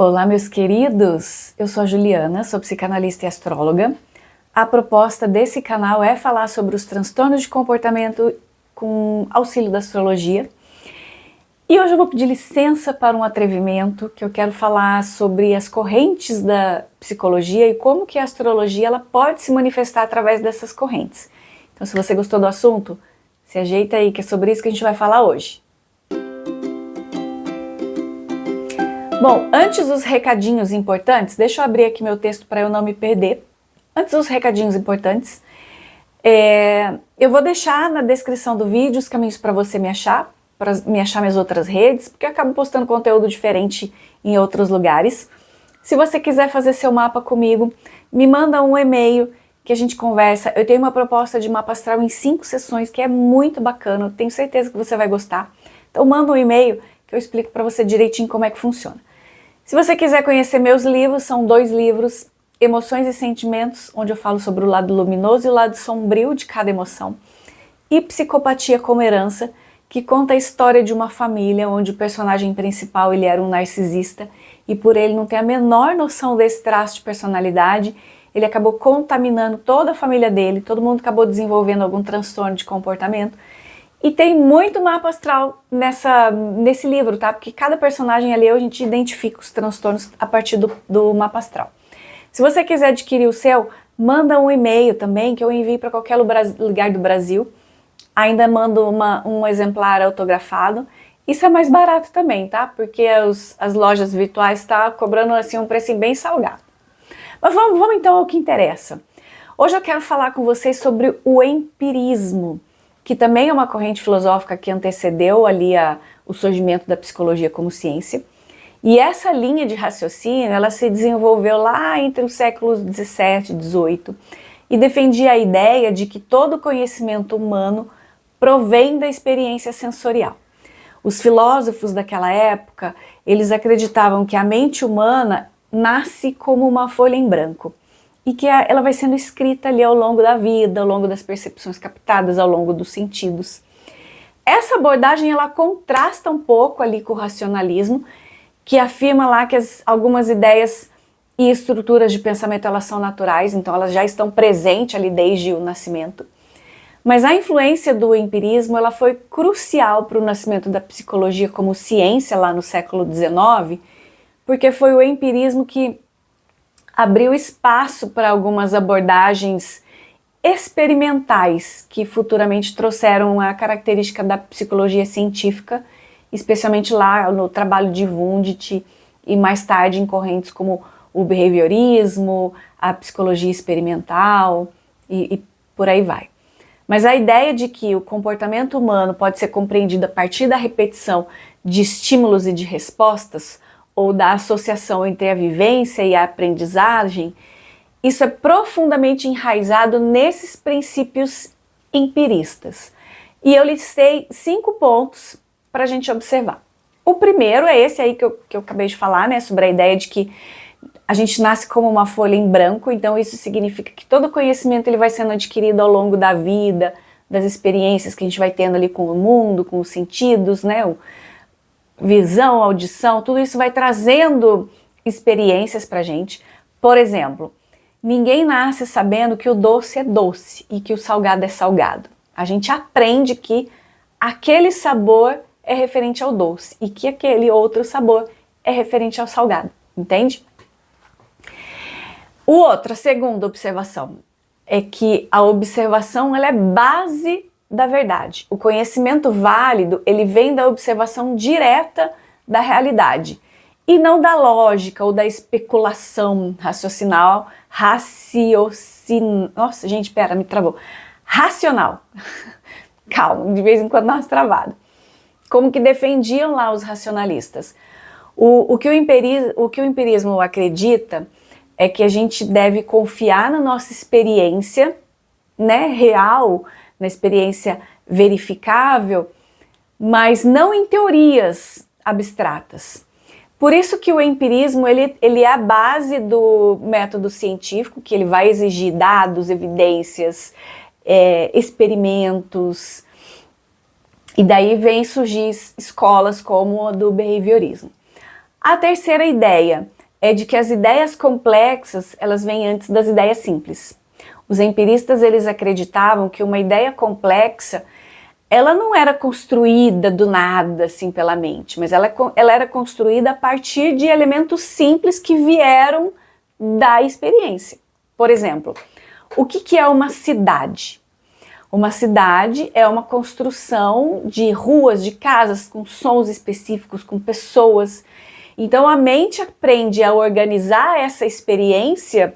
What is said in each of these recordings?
Olá, meus queridos! Eu sou a Juliana, sou psicanalista e astróloga. A proposta desse canal é falar sobre os transtornos de comportamento com auxílio da astrologia. E hoje eu vou pedir licença para um atrevimento, que eu quero falar sobre as correntes da psicologia e como que a astrologia ela pode se manifestar através dessas correntes. Então, se você gostou do assunto, se ajeita aí, que é sobre isso que a gente vai falar hoje. Bom, antes dos recadinhos importantes, deixa eu abrir aqui meu texto para eu não me perder. Antes dos recadinhos importantes, eu vou deixar na descrição do vídeo os caminhos para você me achar minhas outras redes, porque eu acabo postando conteúdo diferente em outros lugares. Se você quiser fazer seu mapa comigo, me manda um e-mail que a gente conversa. Eu tenho uma proposta de mapa astral em 5 sessões que é muito bacana, eu tenho certeza que você vai gostar. Então manda um e-mail que eu explico para você direitinho como é que funciona. Se você quiser conhecer meus livros, são 2 livros, Emoções e Sentimentos, onde eu falo sobre o lado luminoso e o lado sombrio de cada emoção, e Psicopatia como Herança, que conta a história de uma família onde o personagem principal ele era um narcisista e por ele não ter a menor noção desse traço de personalidade, ele acabou contaminando toda a família dele, todo mundo acabou desenvolvendo algum transtorno de comportamento. E tem muito mapa astral nesse livro, tá? Porque cada personagem ali a gente identifica os transtornos a partir do mapa astral. Se você quiser adquirir o seu, manda um e-mail também, que eu envio para qualquer lugar do Brasil. Ainda mando um exemplar autografado. Isso é mais barato também, tá? Porque as lojas virtuais estão cobrando assim um preço bem salgado. Mas vamos então ao que interessa. Hoje eu quero falar com vocês sobre o empirismo, que também é uma corrente filosófica que antecedeu ali o surgimento da psicologia como ciência. E essa linha de raciocínio, ela se desenvolveu lá entre os séculos 17 e 18 e defendia a ideia de que todo conhecimento humano provém da experiência sensorial. Os filósofos daquela época, eles acreditavam que a mente humana nasce como uma folha em branco e que ela vai sendo escrita ali ao longo da vida, ao longo das percepções captadas, ao longo dos sentidos. Essa abordagem ela contrasta um pouco ali com o racionalismo, que afirma lá que algumas ideias e estruturas de pensamento elas são naturais, então elas já estão presentes ali desde o nascimento. Mas a influência do empirismo ela foi crucial para o nascimento da psicologia como ciência lá no século XIX, porque foi o empirismo que abriu espaço para algumas abordagens experimentais que futuramente trouxeram a característica da psicologia científica, especialmente lá no trabalho de Wundt e mais tarde em correntes como o behaviorismo, a psicologia experimental e por aí vai. Mas a ideia de que o comportamento humano pode ser compreendido a partir da repetição de estímulos e de respostas, ou da associação entre a vivência e a aprendizagem, isso é profundamente enraizado nesses princípios empiristas. E eu listei 5 pontos para a gente observar. O primeiro é esse aí que eu acabei de falar, né, sobre a ideia de que a gente nasce como uma folha em branco, então isso significa que todo conhecimento ele vai sendo adquirido ao longo da vida, das experiências que a gente vai tendo ali com o mundo, com os sentidos, né, visão, audição, tudo isso vai trazendo experiências pra gente. Por exemplo, ninguém nasce sabendo que o doce é doce e que o salgado é salgado. A gente aprende que aquele sabor é referente ao doce e que aquele outro sabor é referente ao salgado, entende? A segunda observação é que a observação ela é base da verdade. O conhecimento válido, ele vem da observação direta da realidade e não da lógica ou da especulação Nossa, gente, pera, me travou. Racional. Calma, de vez em quando nós travado. Como que defendiam lá os racionalistas. O que o empirismo acredita é que a gente deve confiar na nossa experiência, né, real, na experiência verificável, mas não em teorias abstratas. Por isso que o empirismo ele é a base do método científico, que ele vai exigir dados, evidências, experimentos, e daí vem surgir escolas como a do behaviorismo. A terceira ideia é de que as ideias complexas, elas vêm antes das ideias simples. Os empiristas, eles acreditavam que uma ideia complexa, ela não era construída do nada, assim, pela mente, mas ela era construída a partir de elementos simples que vieram da experiência. Por exemplo, o que é uma cidade? Uma cidade é uma construção de ruas, de casas, com sons específicos, com pessoas. Então a mente aprende a organizar essa experiência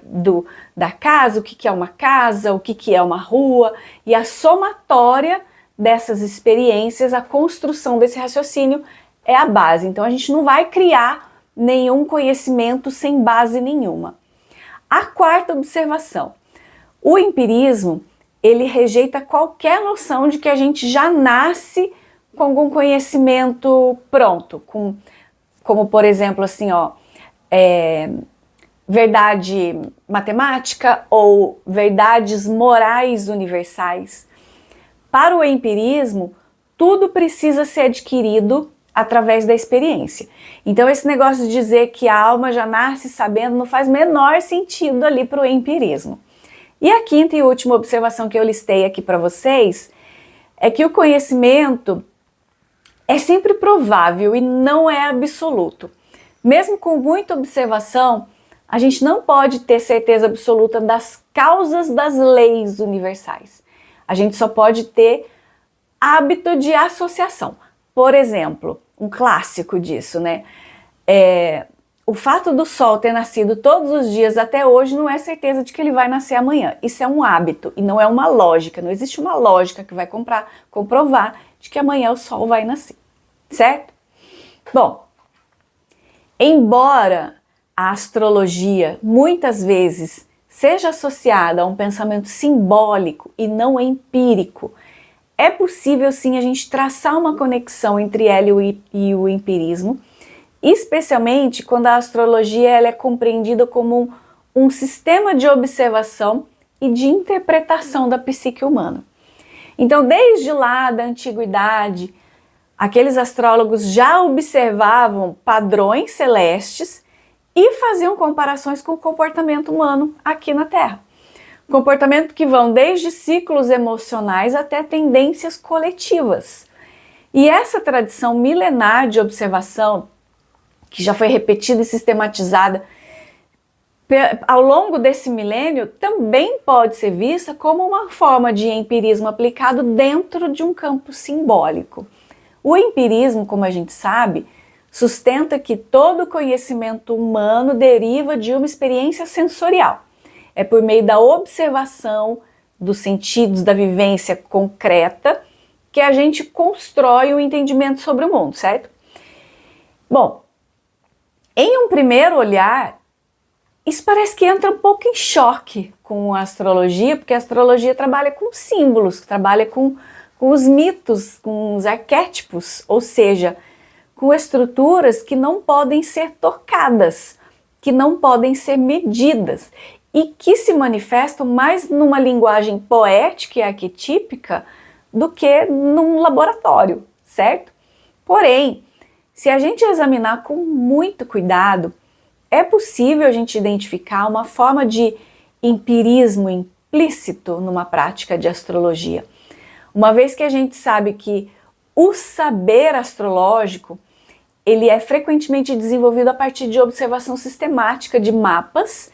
da casa, o que é uma casa, o que é uma rua, e a somatória dessas experiências, a construção desse raciocínio é a base. Então a gente não vai criar nenhum conhecimento sem base nenhuma. A quarta observação, o empirismo, ele rejeita qualquer noção de que a gente já nasce com algum conhecimento pronto, como por exemplo assim, verdade matemática ou verdades morais universais. Para o empirismo, tudo precisa ser adquirido através da experiência. Então esse negócio de dizer que a alma já nasce sabendo não faz menor sentido ali para o empirismo. E a quinta e última observação que eu listei aqui para vocês é que o conhecimento é sempre provável e não é absoluto. Mesmo com muita observação, a gente não pode ter certeza absoluta das causas das leis universais. A gente só pode ter hábito de associação. Por exemplo, um clássico disso, né? O fato do sol ter nascido todos os dias até hoje não é certeza de que ele vai nascer amanhã. Isso é um hábito e não é uma lógica. Não existe uma lógica que vai comprovar de que amanhã o sol vai nascer, certo? Bom, embora a astrologia muitas vezes seja associada a um pensamento simbólico e não empírico, é possível sim a gente traçar uma conexão entre ela e o empirismo, especialmente quando a astrologia ela é compreendida como um sistema de observação e de interpretação da psique humana. Então, desde lá da antiguidade, aqueles astrólogos já observavam padrões celestes e faziam comparações com o comportamento humano aqui na Terra. Comportamento que vão desde ciclos emocionais até tendências coletivas. E essa tradição milenar de observação, que já foi repetida e sistematizada ao longo desse milênio, também pode ser vista como uma forma de empirismo aplicado dentro de um campo simbólico. O empirismo, como a gente sabe, sustenta que todo conhecimento humano deriva de uma experiência sensorial. É por meio da observação dos sentidos, da vivência concreta, que a gente constrói um entendimento sobre o mundo, certo? Bom, em um primeiro olhar, isso parece que entra um pouco em choque com a astrologia, porque a astrologia trabalha com símbolos, trabalha com os mitos, com os arquétipos, ou seja, com estruturas que não podem ser tocadas, que não podem ser medidas e que se manifestam mais numa linguagem poética e arquetípica do que num laboratório, certo? Porém, se a gente examinar com muito cuidado, é possível a gente identificar uma forma de empirismo implícito numa prática de astrologia. Uma vez que a gente sabe que o saber astrológico, ele é frequentemente desenvolvido a partir de observação sistemática de mapas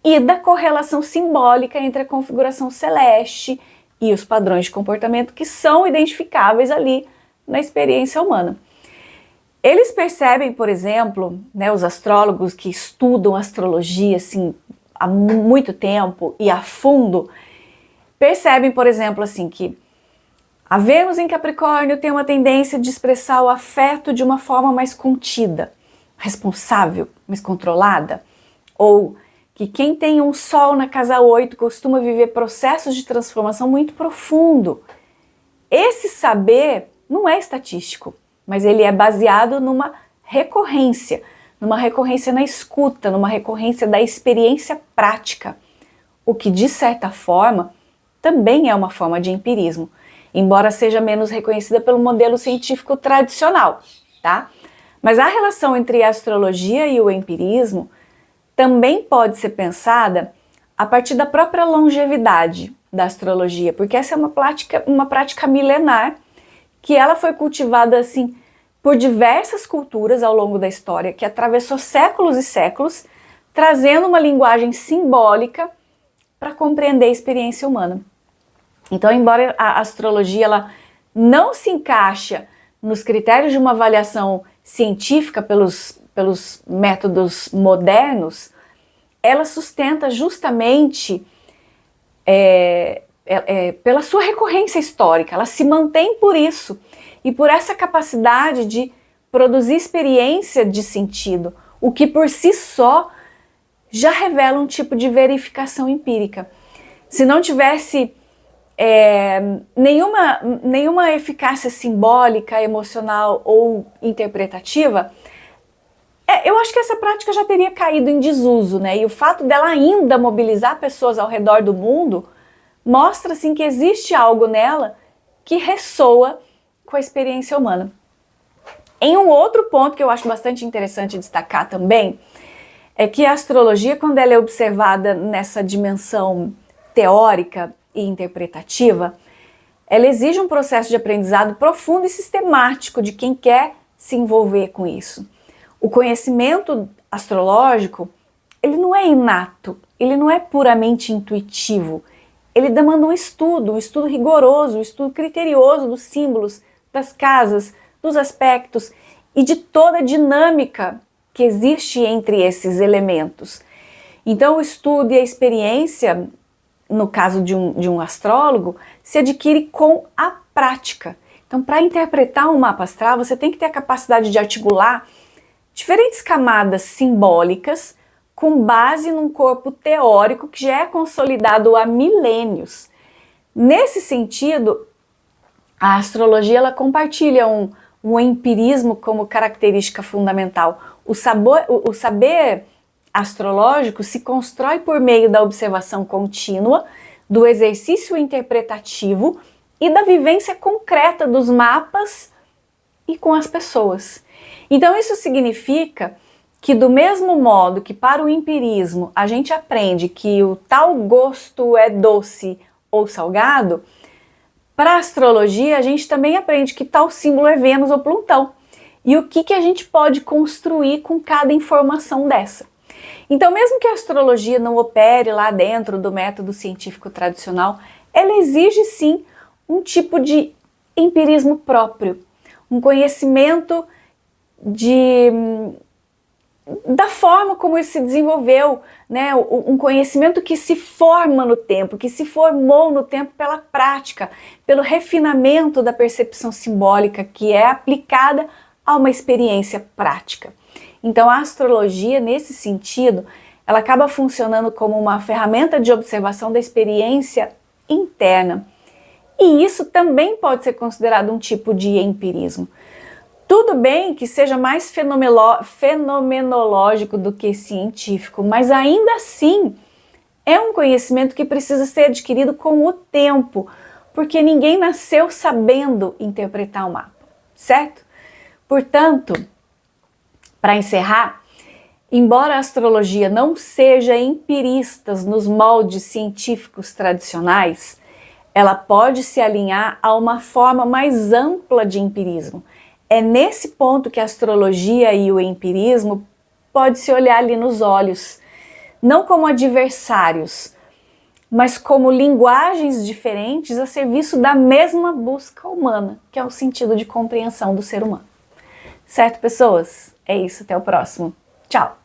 e da correlação simbólica entre a configuração celeste e os padrões de comportamento que são identificáveis ali na experiência humana. Eles percebem, por exemplo, né, os astrólogos que estudam astrologia assim, há muito tempo e a fundo, percebem, por exemplo, assim, que a Vênus em Capricórnio tem uma tendência de expressar o afeto de uma forma mais contida, responsável, mais controlada, ou que quem tem um Sol na casa 8 costuma viver processos de transformação muito profundo. Esse saber não é estatístico, mas ele é baseado numa recorrência na escuta, numa recorrência da experiência prática, o que de certa forma também é uma forma de empirismo, embora seja menos reconhecida pelo modelo científico tradicional, tá? Mas a relação entre a astrologia e o empirismo também pode ser pensada a partir da própria longevidade da astrologia, porque essa é uma prática milenar que ela foi cultivada assim por diversas culturas ao longo da história, que atravessou séculos e séculos, trazendo uma linguagem simbólica para compreender a experiência humana. Então, embora a astrologia ela não se encaixa nos critérios de uma avaliação científica pelos métodos modernos, ela sustenta justamente pela sua recorrência histórica, ela se mantém por isso e por essa capacidade de produzir experiência de sentido, o que por si só já revela um tipo de verificação empírica. Se não tivesse nenhuma eficácia simbólica, emocional ou interpretativa, eu acho que essa prática já teria caído em desuso, né? E o fato dela ainda mobilizar pessoas ao redor do mundo mostra assim, que existe algo nela que ressoa com a experiência humana. Em um outro ponto que eu acho bastante interessante destacar também, é que a astrologia, quando ela é observada nessa dimensão teórica e interpretativa, ela exige um processo de aprendizado profundo e sistemático de quem quer se envolver com isso. O conhecimento astrológico, ele não é inato, ele não é puramente intuitivo. Ele demanda um estudo rigoroso, um estudo criterioso dos símbolos, das casas, dos aspectos e de toda a dinâmica que existe entre esses elementos. Então, o estudo e a experiência, no caso de um astrólogo, se adquire com a prática. Então, para interpretar um mapa astral, você tem que ter a capacidade de articular diferentes camadas simbólicas com base num corpo teórico que já é consolidado há milênios. Nesse sentido, a astrologia ela compartilha um empirismo como característica fundamental. O saber astrológico se constrói por meio da observação contínua, do exercício interpretativo e da vivência concreta dos mapas e com as pessoas. Então isso significa que do mesmo modo que para o empirismo a gente aprende que o tal gosto é doce ou salgado, para a astrologia a gente também aprende que tal símbolo é Vênus ou Plutão e o que a gente pode construir com cada informação dessa. Então mesmo que a astrologia não opere lá dentro do método científico tradicional, ela exige sim um tipo de empirismo próprio, um conhecimento da forma como isso se desenvolveu, né? Um conhecimento que se forma no tempo, que se formou no tempo pela prática, pelo refinamento da percepção simbólica que é aplicada a uma experiência prática. Então a astrologia, nesse sentido, ela acaba funcionando como uma ferramenta de observação da experiência interna. E isso também pode ser considerado um tipo de empirismo. Tudo bem que seja mais fenomenológico do que científico, mas ainda assim é um conhecimento que precisa ser adquirido com o tempo, porque ninguém nasceu sabendo interpretar o mapa, certo? Portanto, para encerrar, embora a astrologia não seja empirista nos moldes científicos tradicionais, ela pode se alinhar a uma forma mais ampla de empirismo. É nesse ponto que a astrologia e o empirismo pode se olhar ali nos olhos, não como adversários, mas como linguagens diferentes a serviço da mesma busca humana, que é o sentido de compreensão do ser humano. Certo, pessoas? É isso, até o próximo. Tchau!